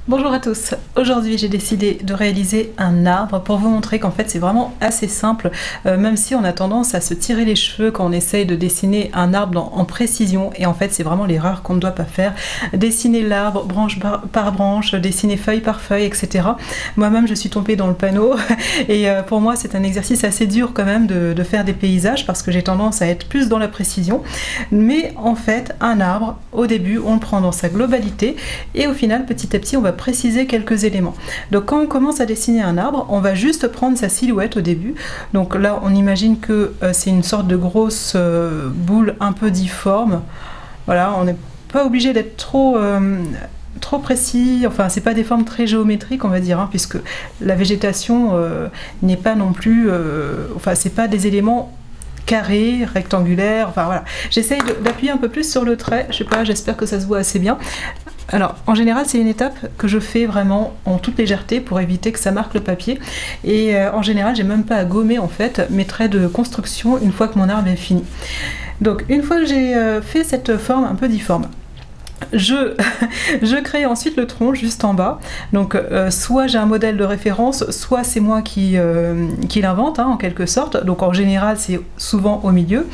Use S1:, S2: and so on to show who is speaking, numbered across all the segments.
S1: Bonjour à tous, aujourd'hui j'ai décidé de réaliser un arbre pour vous montrer qu'en fait c'est vraiment assez simple, même si on a tendance à se tirer les cheveux quand on essaye de dessiner un arbre en précision, et en fait c'est vraiment l'erreur qu'on ne doit pas faire, dessiner l'arbre branche par branche, dessiner feuille par feuille, etc. Moi-même je suis tombée dans le panneau et pour moi c'est un exercice assez dur quand même de faire des paysages parce que j'ai tendance à être plus dans la précision, mais en fait un arbre au début on le prend dans sa globalité et au final petit à petit on va préciser quelques éléments. Donc quand on commence à dessiner un arbre, on va juste prendre sa silhouette au début. Donc là on imagine que c'est une sorte de grosse boule un peu difforme. Voilà, on n'est pas obligé d'être trop précis, enfin c'est pas des formes très géométriques on va dire, hein, puisque la végétation n'est pas non plus, enfin c'est pas des éléments carré, rectangulaire, enfin voilà. J'essaye d'appuyer un peu plus sur le trait, je sais pas, j'espère que ça se voit assez bien. Alors en général c'est une étape que je fais vraiment en toute légèreté pour éviter que ça marque le papier, et en général j'ai même pas à gommer en fait mes traits de construction une fois que mon arbre est fini. Donc une fois que j'ai fait cette forme un peu difforme, je crée ensuite le tronc juste en bas. Donc soit j'ai un modèle de référence, soit c'est moi qui l'invente, hein, en quelque sorte. Donc en général c'est souvent au milieu.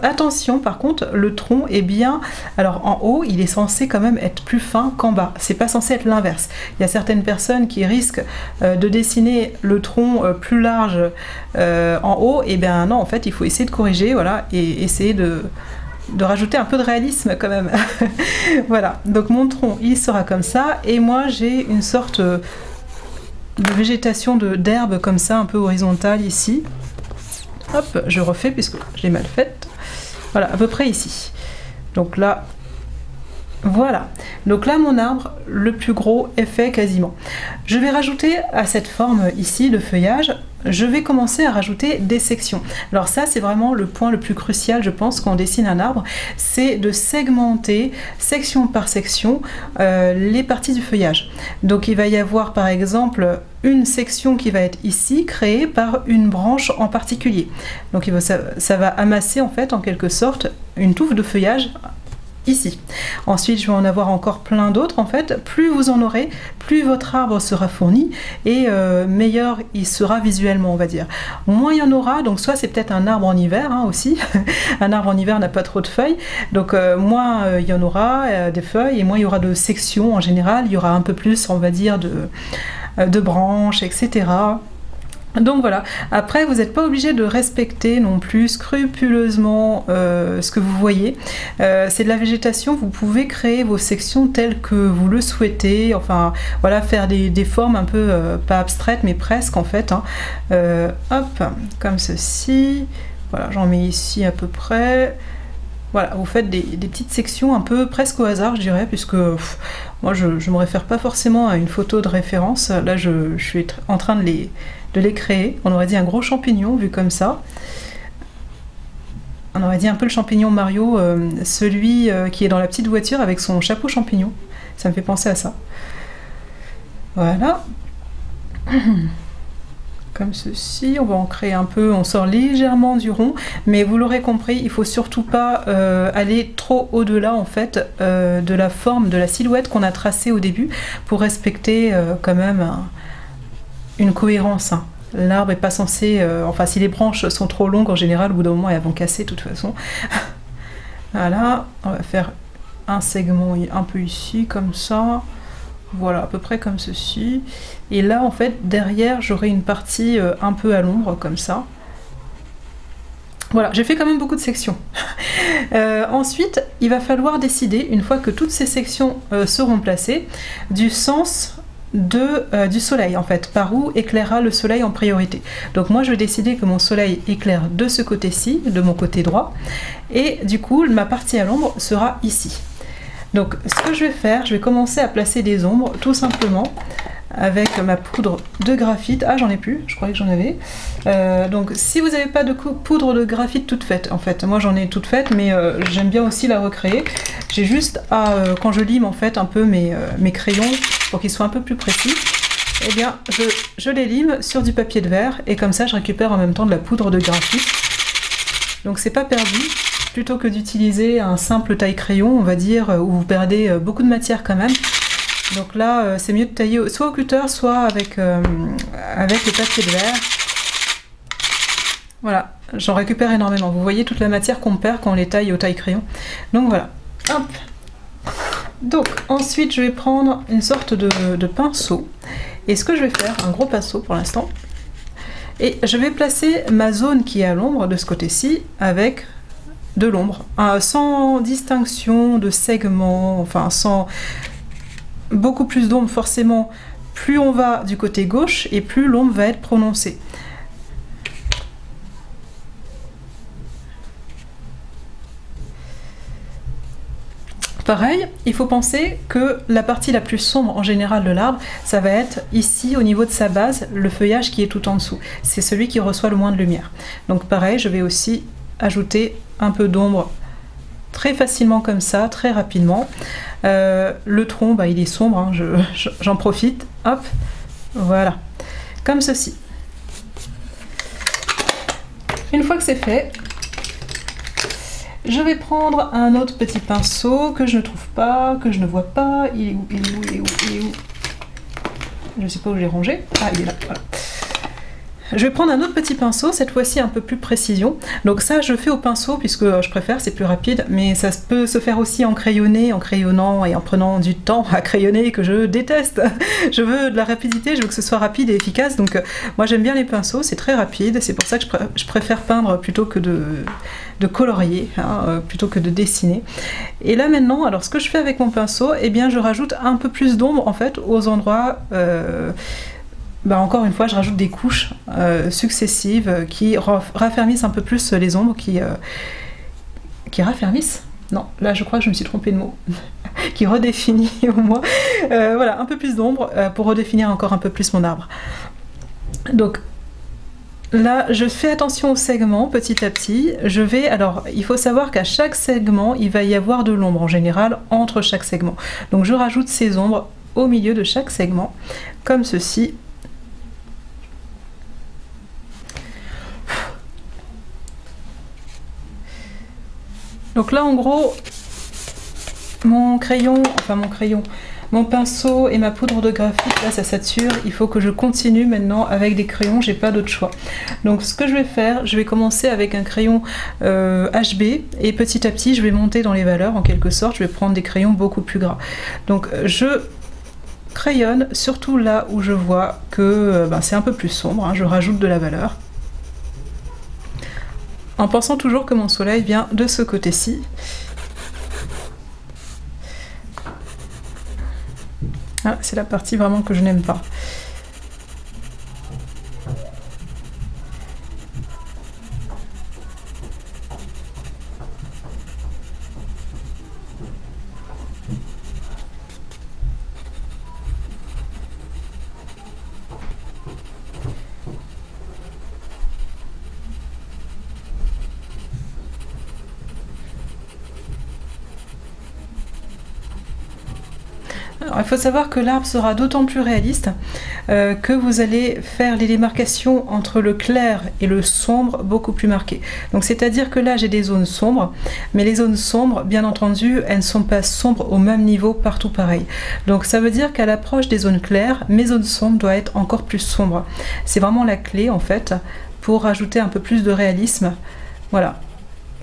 S1: Attention par contre, le tronc est bien, alors en haut il est censé quand même être plus fin qu'en bas, c'est pas censé être l'inverse. Il y a certaines personnes qui risquent de dessiner le tronc plus large en haut, et bien non, en fait il faut essayer de corriger, voilà, et essayer de rajouter un peu de réalisme quand même. Voilà, donc mon tronc il sera comme ça, et moi j'ai une sorte de végétation d'herbe comme ça, un peu horizontale ici. Hop, je refais puisque je l'ai mal faite. Voilà, à peu près ici. Donc là, voilà. Donc là, mon arbre, le plus gros, est fait quasiment. Je vais rajouter à cette forme ici, de feuillage, je vais commencer à rajouter des sections. Alors ça, c'est vraiment le point le plus crucial, je pense, quand on dessine un arbre, c'est de segmenter, section par section, les parties du feuillage. Donc il va y avoir, par exemple, une section qui va être ici, créée par une branche en particulier. Donc ça va amasser, en fait, en quelque sorte, une touffe de feuillage ici. Ensuite, je vais en avoir encore plein d'autres. En fait, plus vous en aurez, plus votre arbre sera fourni et meilleur il sera visuellement, on va dire. Moins il y en aura, donc soit c'est peut-être un arbre en hiver, hein, aussi. Un arbre en hiver n'a pas trop de feuilles, donc moins il y en aura des feuilles, et moins il y aura de sections en général. Il y aura un peu plus, on va dire, de branches, etc. Donc voilà, après vous n'êtes pas obligé de respecter non plus scrupuleusement ce que vous voyez. C'est de la végétation, vous pouvez créer vos sections telles que vous le souhaitez, enfin voilà, faire des formes un peu, pas abstraites mais presque en fait, hein. Hop, comme ceci, voilà, j'en mets ici à peu près. Voilà, vous faites des petites sections un peu presque au hasard, je dirais, puisque moi je ne me réfère pas forcément à une photo de référence. Là je suis en train de les créer. On aurait dit un gros champignon vu comme ça. On aurait dit un peu le champignon Mario, celui qui est dans la petite voiture avec son chapeau champignon. Ça me fait penser à ça. Voilà. Comme ceci, on va en créer un peu, on sort légèrement du rond, mais vous l'aurez compris, il faut surtout pas aller trop au-delà en fait de la forme, de la silhouette qu'on a tracée au début, pour respecter quand même une cohérence, hein. L'arbre n'est pas censé, enfin si les branches sont trop longues en général, au bout d'un moment elles vont casser de toute façon. Voilà, on va faire un segment un peu ici, comme ça. Voilà, à peu près comme ceci. Et là, en fait, derrière, j'aurai une partie un peu à l'ombre, comme ça. Voilà, j'ai fait quand même beaucoup de sections. Ensuite, il va falloir décider, une fois que toutes ces sections seront placées, du sens du soleil, en fait, par où éclairera le soleil en priorité. Donc moi, je vais décider que mon soleil éclaire de ce côté-ci, de mon côté droit, et du coup, ma partie à l'ombre sera ici. Donc ce que je vais faire, je vais commencer à placer des ombres tout simplement avec ma poudre de graphite. Ah, j'en ai plus, je croyais que j'en avais. Donc si vous n'avez pas de poudre de graphite toute faite, en fait, moi j'en ai toute faite, mais j'aime bien aussi la recréer. J'ai juste à, quand je lime en fait un peu mes crayons pour qu'ils soient un peu plus précis, eh bien je les lime sur du papier de verre, et comme ça je récupère en même temps de la poudre de graphite. Donc c'est pas perdu. Plutôt que d'utiliser un simple taille-crayon, on va dire, où vous perdez beaucoup de matière quand même, Donc là, c'est mieux de tailler soit au cutter, soit avec le papier de verre. Voilà, j'en récupère énormément. Vous voyez toute la matière qu'on perd quand on les taille au taille-crayon. Donc voilà, hop. Donc ensuite, je vais prendre une sorte de pinceau. Et ce que je vais faire, un gros pinceau pour l'instant, et je vais placer ma zone qui est à l'ombre de ce côté-ci avec de l'ombre, sans distinction de segments, enfin sans beaucoup plus d'ombre forcément. Plus on va du côté gauche et plus l'ombre va être prononcée. Pareil, il faut penser que la partie la plus sombre en général de l'arbre, ça va être ici au niveau de sa base, le feuillage qui est tout en dessous. C'est celui qui reçoit le moins de lumière. Donc pareil, je vais aussi ajouter un peu d'ombre très facilement comme ça, très rapidement. Le tronc, bah, il est sombre, hein, j'en profite. Hop, voilà, comme ceci. Une fois que c'est fait, je vais prendre un autre petit pinceau que je ne trouve pas, que je ne vois pas. Il est où? Il est où? Il est où? Il est où? Je ne sais pas où je l'ai rangé. Ah, il est là, voilà. Je vais prendre un autre petit pinceau, cette fois-ci un peu plus précision. Donc ça, je fais au pinceau puisque je préfère, c'est plus rapide, mais ça peut se faire aussi en crayonné, en crayonnant et en prenant du temps à crayonner que je déteste. Je veux de la rapidité, je veux que ce soit rapide et efficace, donc moi j'aime bien les pinceaux, c'est très rapide, c'est pour ça que je préfère peindre plutôt que de colorier, hein, plutôt que de dessiner. Et là maintenant, alors ce que je fais avec mon pinceau, eh bien je rajoute un peu plus d'ombre en fait aux endroits... Bah encore une fois, je rajoute des couches successives qui raffermissent un peu plus les ombres, qui raffermissent. Non, là je crois que je me suis trompée de mot. Qui redéfinit au moins. Voilà, un peu plus d'ombre pour redéfinir encore un peu plus mon arbre. Donc là, je fais attention aux segments petit à petit. Alors, il faut savoir qu'à chaque segment, il va y avoir de l'ombre en général entre chaque segment. Donc je rajoute ces ombres au milieu de chaque segment, comme ceci. Donc là en gros, mon pinceau et ma poudre de graphite, là ça sature, il faut que je continue maintenant avec des crayons, j'ai pas d'autre choix. Donc ce que je vais faire, je vais commencer avec un crayon HB et petit à petit je vais monter dans les valeurs en quelque sorte, je vais prendre des crayons beaucoup plus gras. Donc je crayonne surtout là où je vois que c'est un peu plus sombre, hein, je rajoute de la valeur. En pensant toujours que mon soleil vient de ce côté-ci. Ah, c'est la partie vraiment que je n'aime pas. Alors, il faut savoir que l'arbre sera d'autant plus réaliste que vous allez faire les démarcations entre le clair et le sombre beaucoup plus marquées. Donc c'est-à-dire que là j'ai des zones sombres, mais les zones sombres, bien entendu, elles ne sont pas sombres au même niveau partout pareil. Donc ça veut dire qu'à l'approche des zones claires, mes zones sombres doivent être encore plus sombres. C'est vraiment la clé en fait pour rajouter un peu plus de réalisme. Voilà,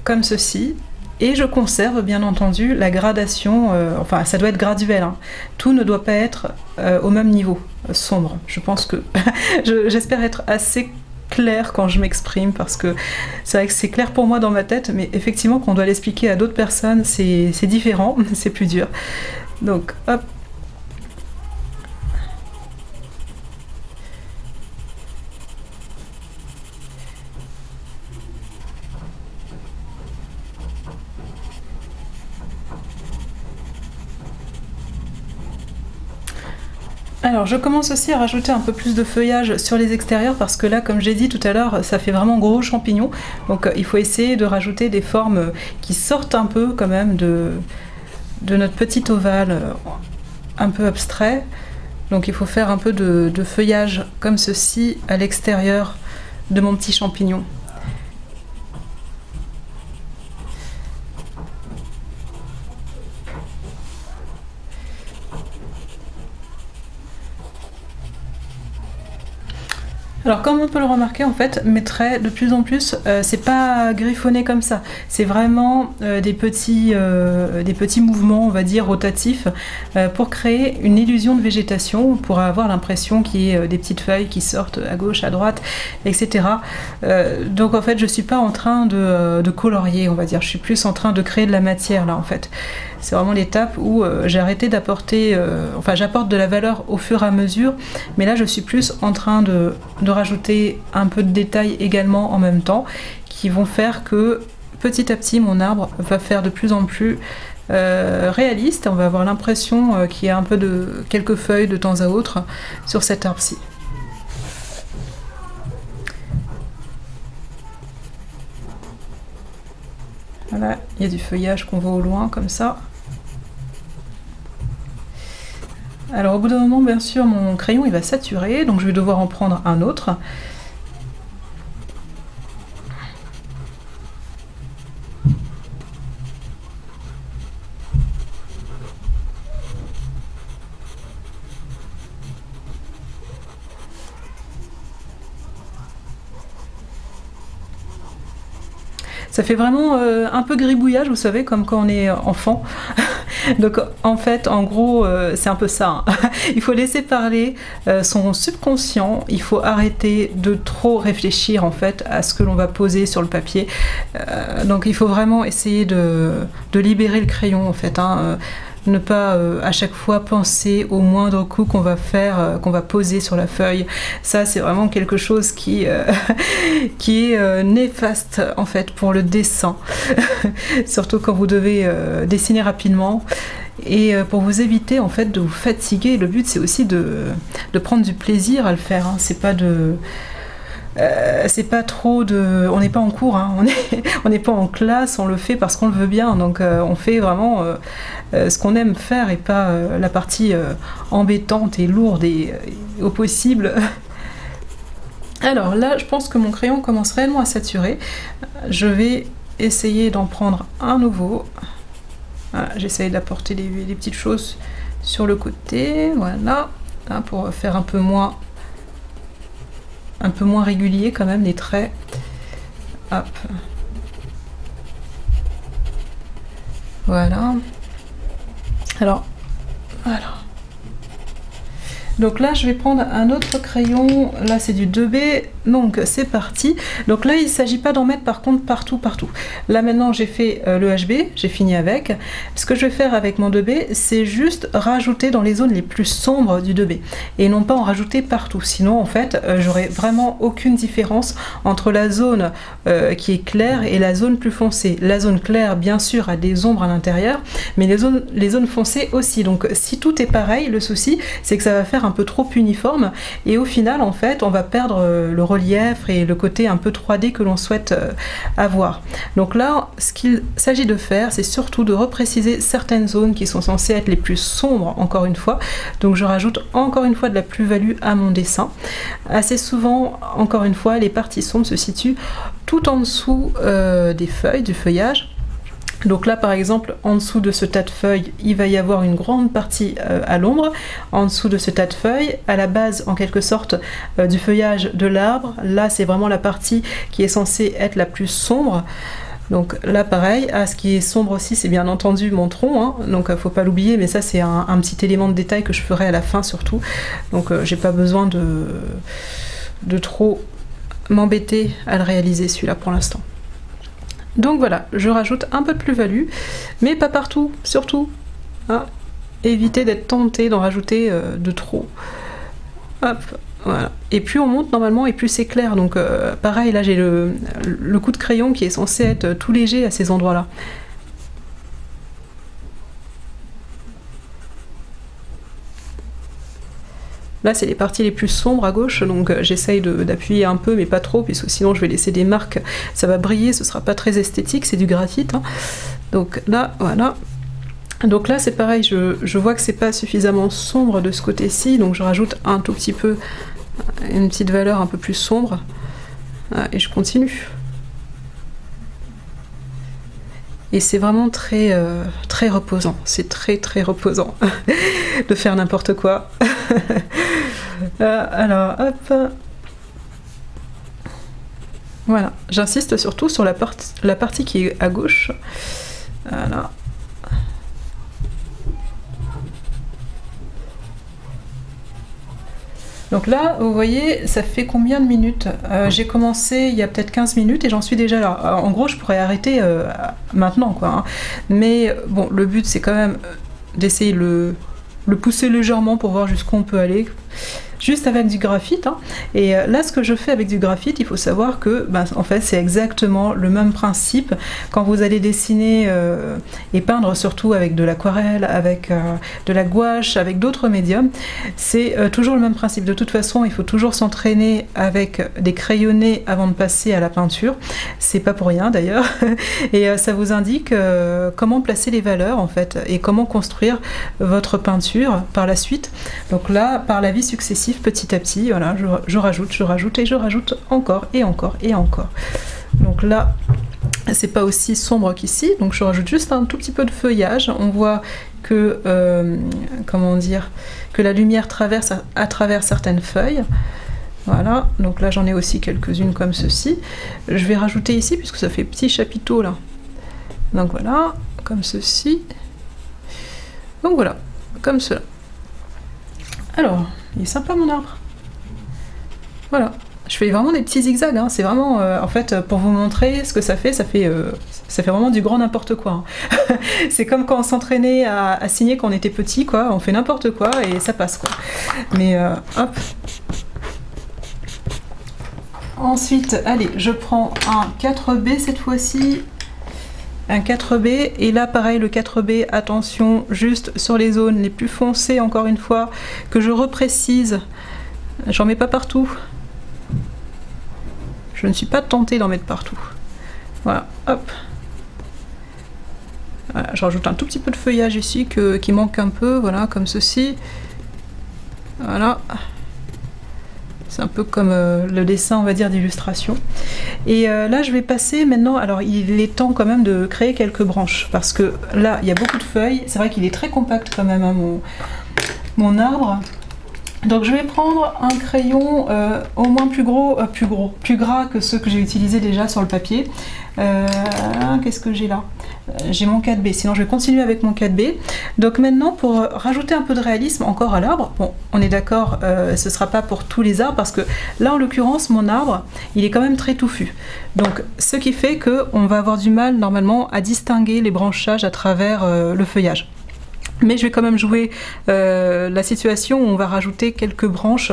S1: comme ceci. Et je conserve bien entendu la gradation, enfin ça doit être graduel, hein. Tout ne doit pas être au même niveau, sombre. Je pense que j'espère être assez clair quand je m'exprime parce que c'est vrai que c'est clair pour moi dans ma tête, mais effectivement quand on doit l'expliquer à d'autres personnes c'est différent, c'est plus dur. Donc hop. Alors je commence aussi à rajouter un peu plus de feuillage sur les extérieurs parce que là, comme j'ai dit tout à l'heure, ça fait vraiment gros champignon. Donc il faut essayer de rajouter des formes qui sortent un peu quand même de notre petit ovale un peu abstrait. Donc il faut faire un peu de feuillage comme ceci à l'extérieur de mon petit champignon. Alors comme on peut le remarquer en fait, mes traits de plus en plus, c'est pas griffonné comme ça, c'est vraiment des petits mouvements on va dire rotatifs pour créer une illusion de végétation, pour avoir l'impression qu'il y ait des petites feuilles qui sortent à gauche, à droite, etc. Donc en fait je suis pas en train de colorier on va dire, je suis plus en train de créer de la matière là en fait. C'est vraiment l'étape où j'ai arrêté d'apporter, enfin j'apporte de la valeur au fur et à mesure, mais là je suis plus en train de rajouter un peu de détails également en même temps, qui vont faire que petit à petit mon arbre va faire de plus en plus réaliste. On va avoir l'impression qu'il y a un peu de quelques feuilles de temps à autre sur cet arbre-ci. Voilà, il y a du feuillage qu'on voit au loin comme ça. Alors au bout d'un moment, bien sûr, mon crayon il va saturer, donc je vais devoir en prendre un autre. Ça fait vraiment un peu gribouillage, vous savez, comme quand on est enfant. Donc en fait, en gros, c'est un peu ça. Hein. Il faut laisser parler son subconscient, il faut arrêter de trop réfléchir en fait à ce que l'on va poser sur le papier. Donc il faut vraiment essayer de libérer le crayon en fait. Hein. Ne pas à chaque fois penser au moindre coup qu'on va faire, qu'on va poser sur la feuille. Ça c'est vraiment quelque chose qui est néfaste en fait pour le dessin. Surtout quand vous devez dessiner rapidement. Et pour vous éviter en fait de vous fatiguer, le but c'est aussi de prendre du plaisir à le faire. Hein. C'est pas de... c'est pas trop de... On n'est pas en cours, hein. On n'est pas en classe, on le fait parce qu'on le veut bien, donc on fait vraiment ce qu'on aime faire et pas la partie embêtante et lourde et au possible. Alors là, je pense que mon crayon commence réellement à saturer. Je vais essayer d'en prendre un nouveau. Voilà, j'essaye d'apporter des petites choses sur le côté, voilà, hein, pour faire un peu moins régulier quand même les traits. Hop. Voilà. Alors, voilà. Donc là, je vais prendre un autre crayon. Là, c'est du 2B. Donc, c'est parti. Donc là, il ne s'agit pas d'en mettre par contre partout. Là, maintenant, j'ai fait le HB. J'ai fini avec. Ce que je vais faire avec mon 2B, c'est juste rajouter dans les zones les plus sombres du 2B. Et non pas en rajouter partout. Sinon, en fait, j'aurai vraiment aucune différence entre la zone qui est claire et la zone plus foncée. La zone claire, bien sûr, a des ombres à l'intérieur, mais les zones foncées aussi. Donc, si tout est pareil, le souci, c'est que ça va faire un peu trop uniforme et au final en fait on va perdre le relief et le côté un peu 3D que l'on souhaite avoir. Donc là ce qu'il s'agit de faire, c'est surtout de repréciser certaines zones qui sont censées être les plus sombres encore une fois. Donc je rajoute encore une fois de la plus-value à mon dessin. Assez souvent encore une fois les parties sombres se situent tout en dessous des feuilles, du feuillage. Donc là par exemple en dessous de ce tas de feuilles il va y avoir une grande partie à l'ombre, en dessous de ce tas de feuilles, à la base en quelque sorte du feuillage de l'arbre, là c'est vraiment la partie qui est censée être la plus sombre. Donc là pareil, ce qui est sombre aussi c'est bien entendu mon tronc, hein, donc faut pas l'oublier, mais ça c'est un petit élément de détail que je ferai à la fin surtout, donc j'ai pas besoin de trop m'embêter à le réaliser celui-là pour l'instant. Donc voilà, je rajoute un peu de plus-value, mais pas partout, surtout. Hein, évitez d'être tenté d'en rajouter de trop. Hop, voilà. Et plus on monte normalement, et plus c'est clair. Donc pareil, là j'ai le coup de crayon qui est censé être tout léger à ces endroits-là. Là, c'est les parties les plus sombres à gauche, donc j'essaye d'appuyer un peu, mais pas trop, puisque sinon je vais laisser des marques, ça va briller, ce sera pas très esthétique, c'est du graphite. Hein. Donc là, voilà. Donc là, c'est pareil, je vois que c'est pas suffisamment sombre de ce côté-ci, donc je rajoute un tout petit peu, une petite valeur un peu plus sombre, et je continue. Et c'est vraiment très, très reposant, c'est très très reposant de faire n'importe quoi. Alors, hop. Voilà, j'insiste surtout sur la partie qui est à gauche. Voilà. Donc là, vous voyez, ça fait combien de minutes? J'ai commencé il y a peut-être 15 minutes et j'en suis déjà là. Alors, en gros, je pourrais arrêter maintenant, quoi. Hein. Mais bon, le but, c'est quand même d'essayer de le pousser légèrement pour voir jusqu'où on peut aller. Juste avec du graphite. Hein. Et là, ce que je fais avec du graphite, il faut savoir que, en fait, c'est exactement le même principe quand vous allez dessiner et peindre, surtout avec de l'aquarelle, avec de la gouache, avec d'autres médiums. C'est toujours le même principe. De toute façon, il faut toujours s'entraîner avec des crayonnés avant de passer à la peinture. C'est pas pour rien d'ailleurs. Et ça vous indique comment placer les valeurs en fait et comment construire votre peinture par la suite. Donc là, par la vie successive, petit à petit, voilà, je rajoute et je rajoute encore et encore et encore. Donc là, c'est pas aussi sombre qu'ici, donc je rajoute juste un tout petit peu de feuillage. On voit que, comment dire, que la lumière traverse à travers certaines feuilles. Voilà, donc là j'en ai aussi quelques-unes comme ceci. Je vais rajouter ici, puisque ça fait petit chapiteau là. Donc voilà, comme ceci. Donc voilà, comme cela. Alors, il est sympa mon arbre. Voilà, je fais vraiment des petits zigzags, hein. C'est vraiment, en fait, pour vous montrer ce que ça fait vraiment du grand n'importe quoi. Hein. C'est comme quand on s'entraînait à signer quand on était petit, quoi. On fait n'importe quoi et ça passe, quoi. Mais hop. Ensuite, allez, je prends un 4B cette fois-ci. Un 4B, et là pareil le 4B, attention, juste sur les zones les plus foncées, encore une fois, que je reprécise. J'en mets pas partout. Je ne suis pas tentée d'en mettre partout. Voilà, hop. Voilà, je rajoute un tout petit peu de feuillage ici qui manque un peu, voilà, comme ceci. Voilà. C'est un peu comme le dessin, on va dire, d'illustration. Et là, je vais passer maintenant... Alors, il est temps quand même de créer quelques branches. Parce que là, il y a beaucoup de feuilles. C'est vrai qu'il est très compact quand même, hein, mon arbre. Donc, je vais prendre un crayon au moins plus gras que ceux que j'ai utilisés déjà sur le papier. Qu'est-ce que j'ai là? J'ai mon 4B, sinon je vais continuer avec mon 4B. Donc maintenant, pour rajouter un peu de réalisme encore à l'arbre, bon, on est d'accord, ce ne sera pas pour tous les arbres, parce que là, en l'occurrence, mon arbre, il est quand même très touffu. Donc, ce qui fait qu'on va avoir du mal, normalement, à distinguer les branchages à travers le feuillage. Mais je vais quand même jouer la situation où on va rajouter quelques branches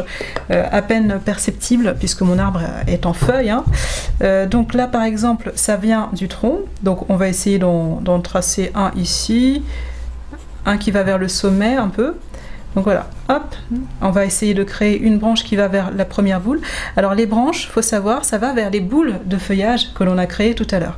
S1: à peine perceptibles, puisque mon arbre est en feuilles. Hein. Donc là, par exemple, ça vient du tronc. Donc on va essayer d'en tracer un ici, un qui va vers le sommet un peu. Donc voilà, hop, on va essayer de créer une branche qui va vers la première boule. Alors les branches, faut savoir, ça va vers les boules de feuillage que l'on a créées tout à l'heure.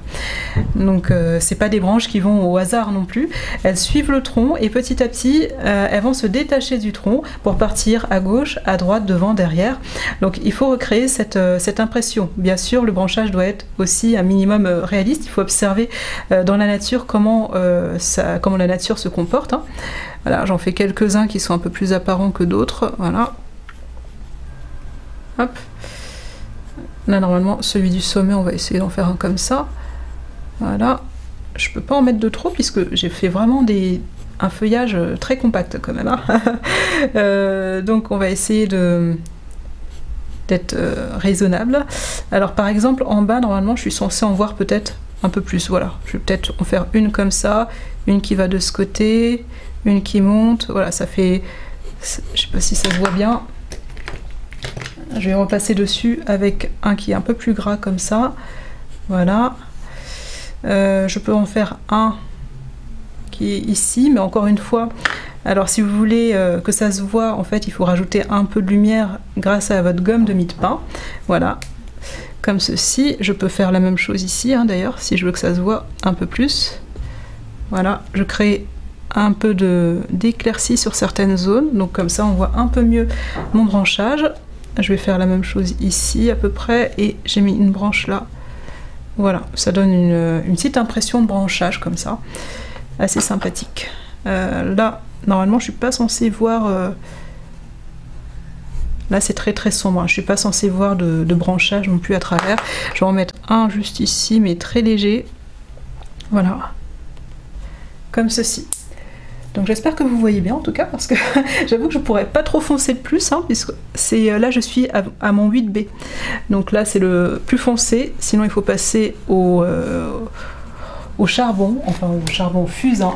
S1: Donc c'est pas des branches qui vont au hasard non plus. Elles suivent le tronc et petit à petit, elles vont se détacher du tronc pour partir à gauche, à droite, devant, derrière. Donc il faut recréer cette impression. Bien sûr, le branchage doit être aussi un minimum réaliste. Il faut observer dans la nature comment la nature se comporte. Hein. Voilà, j'en fais quelques-uns qui sont un peu plus apparents que d'autres. Voilà. Hop. Là, normalement, celui du sommet, on va essayer d'en faire un comme ça. Voilà. Je peux pas en mettre de trop puisque j'ai fait vraiment un feuillage très compact quand même. Hein. Donc, on va essayer d'être raisonnable. Alors, par exemple, en bas, normalement, je suis censée en voir peut-être un peu plus. Voilà. Je vais peut-être en faire une comme ça, une qui va de ce côté, une qui monte, voilà, ça fait, je sais pas si ça se voit bien, je vais repasser dessus avec un qui est un peu plus gras comme ça, voilà, je peux en faire un qui est ici, mais encore une fois, alors si vous voulez que ça se voit, en fait, il faut rajouter un peu de lumière grâce à votre gomme de mie de pain, voilà, comme ceci. Je peux faire la même chose ici, hein, d'ailleurs, si je veux que ça se voit un peu plus, voilà, je crée un peu d'éclaircie sur certaines zones, donc comme ça on voit un peu mieux mon branchage. Je vais faire la même chose ici à peu près, et j'ai mis une branche là, voilà, ça donne une petite impression de branchage comme ça, assez sympathique. Là, normalement je suis pas censée voir Là c'est très très sombre, hein. Je suis pas censée voir de branchage non plus à travers. Je vais en mettre un juste ici, mais très léger. Voilà. Comme ceci. Donc j'espère que vous voyez bien en tout cas, parce que j'avoue que je pourrais pas trop foncer de plus, hein, puisque là je suis à mon 8B. Donc là c'est le plus foncé, sinon il faut passer au charbon, enfin au charbon fusain.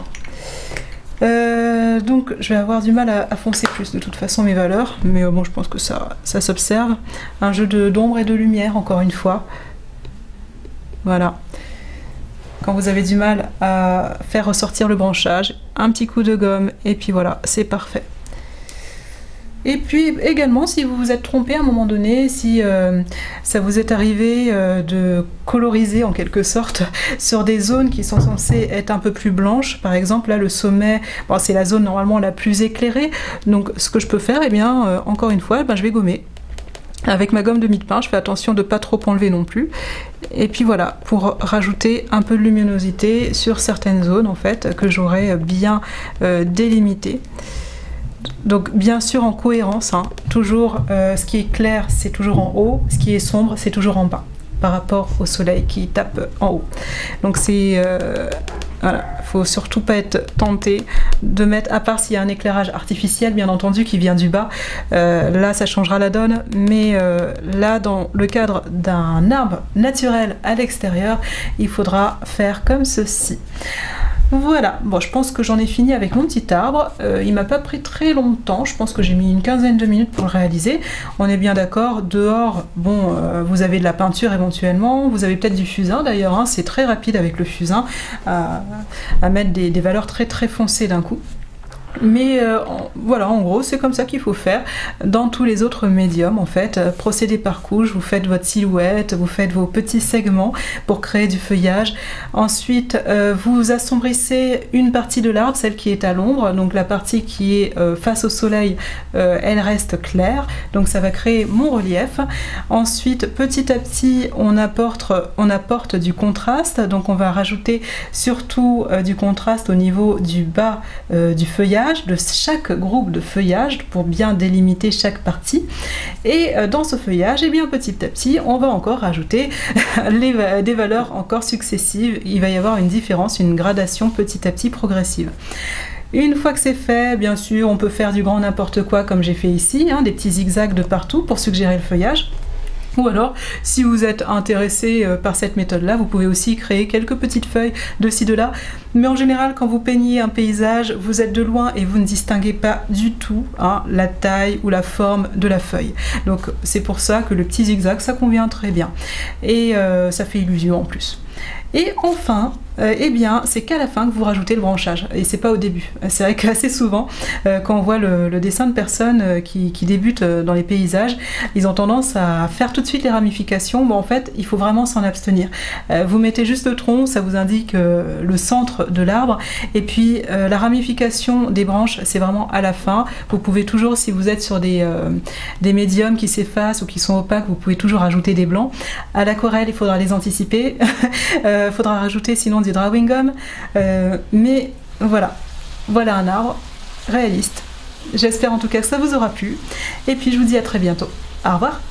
S1: Donc je vais avoir du mal à foncer plus de toute façon mes valeurs, mais bon je pense que ça s'observe. Un jeu d'ombre et de lumière encore une fois. Voilà. Quand vous avez du mal à faire ressortir le branchage, un petit coup de gomme et puis voilà, c'est parfait. Et puis également, si vous vous êtes trompé à un moment donné, si ça vous est arrivé de coloriser en quelque sorte sur des zones qui sont censées être un peu plus blanches, par exemple là le sommet, bon, c'est la zone normalement la plus éclairée, donc ce que je peux faire, eh bien encore une fois, je vais gommer. Avec ma gomme de mie de pain, je fais attention de ne pas trop enlever non plus. Et puis voilà, pour rajouter un peu de luminosité sur certaines zones en fait, que j'aurais bien délimitées. Donc bien sûr en cohérence, hein, toujours ce qui est clair c'est toujours en haut, ce qui est sombre c'est toujours en bas, par rapport au soleil qui tape en haut. Donc c'est... voilà, faut surtout pas être tenté de mettre, à part s'il y a un éclairage artificiel bien entendu qui vient du bas, là ça changera la donne, mais là dans le cadre d'un arbre naturel à l'extérieur, il faudra faire comme ceci. Voilà, bon je pense que j'en ai fini avec mon petit arbre, il m'a pas pris très longtemps, je pense que j'ai mis une quinzaine de minutes pour le réaliser. On est bien d'accord, dehors, bon, vous avez de la peinture éventuellement, vous avez peut-être du fusain d'ailleurs, hein, c'est très rapide avec le fusain à mettre des valeurs très très foncées d'un coup. Mais voilà, en gros, c'est comme ça qu'il faut faire dans tous les autres médiums en fait. Procédez par couche, vous faites votre silhouette, vous faites vos petits segments pour créer du feuillage. Ensuite, vous assombrissez une partie de l'arbre, celle qui est à l'ombre, donc la partie qui est face au soleil, elle reste claire, donc ça va créer mon relief. Ensuite, petit à petit, on apporte du contraste, donc on va rajouter surtout du contraste au niveau du bas du feuillage, de chaque groupe de feuillage pour bien délimiter chaque partie. Et dans ce feuillage, et bien petit à petit, on va encore rajouter des valeurs encore successives. Il va y avoir une différence, une gradation petit à petit progressive. Une fois que c'est fait, bien sûr, on peut faire du grand n'importe quoi comme j'ai fait ici, hein, des petits zigzags de partout pour suggérer le feuillage. Ou alors, si vous êtes intéressé par cette méthode-là, vous pouvez aussi créer quelques petites feuilles de ci, de là. Mais en général, quand vous peignez un paysage, vous êtes de loin et vous ne distinguez pas du tout hein, la taille ou la forme de la feuille. Donc c'est pour ça que le petit zigzag, ça convient très bien. Et ça fait illusion en plus. Et enfin, eh bien, c'est qu'à la fin que vous rajoutez le branchage, et c'est pas au début. C'est vrai qu'assez souvent, quand on voit le dessin de personnes qui débutent dans les paysages, ils ont tendance à faire tout de suite les ramifications. Bon, en fait, il faut vraiment s'en abstenir. Vous mettez juste le tronc, ça vous indique le centre de l'arbre, et puis la ramification des branches, c'est vraiment à la fin. Vous pouvez toujours, si vous êtes sur des médiums qui s'effacent ou qui sont opaques, vous pouvez toujours ajouter des blancs. À l'aquarelle, il faudra les anticiper. Faudra rajouter sinon du drawing gum, mais voilà un arbre réaliste. J'espère en tout cas que ça vous aura plu, et puis je vous dis à très bientôt. Au revoir.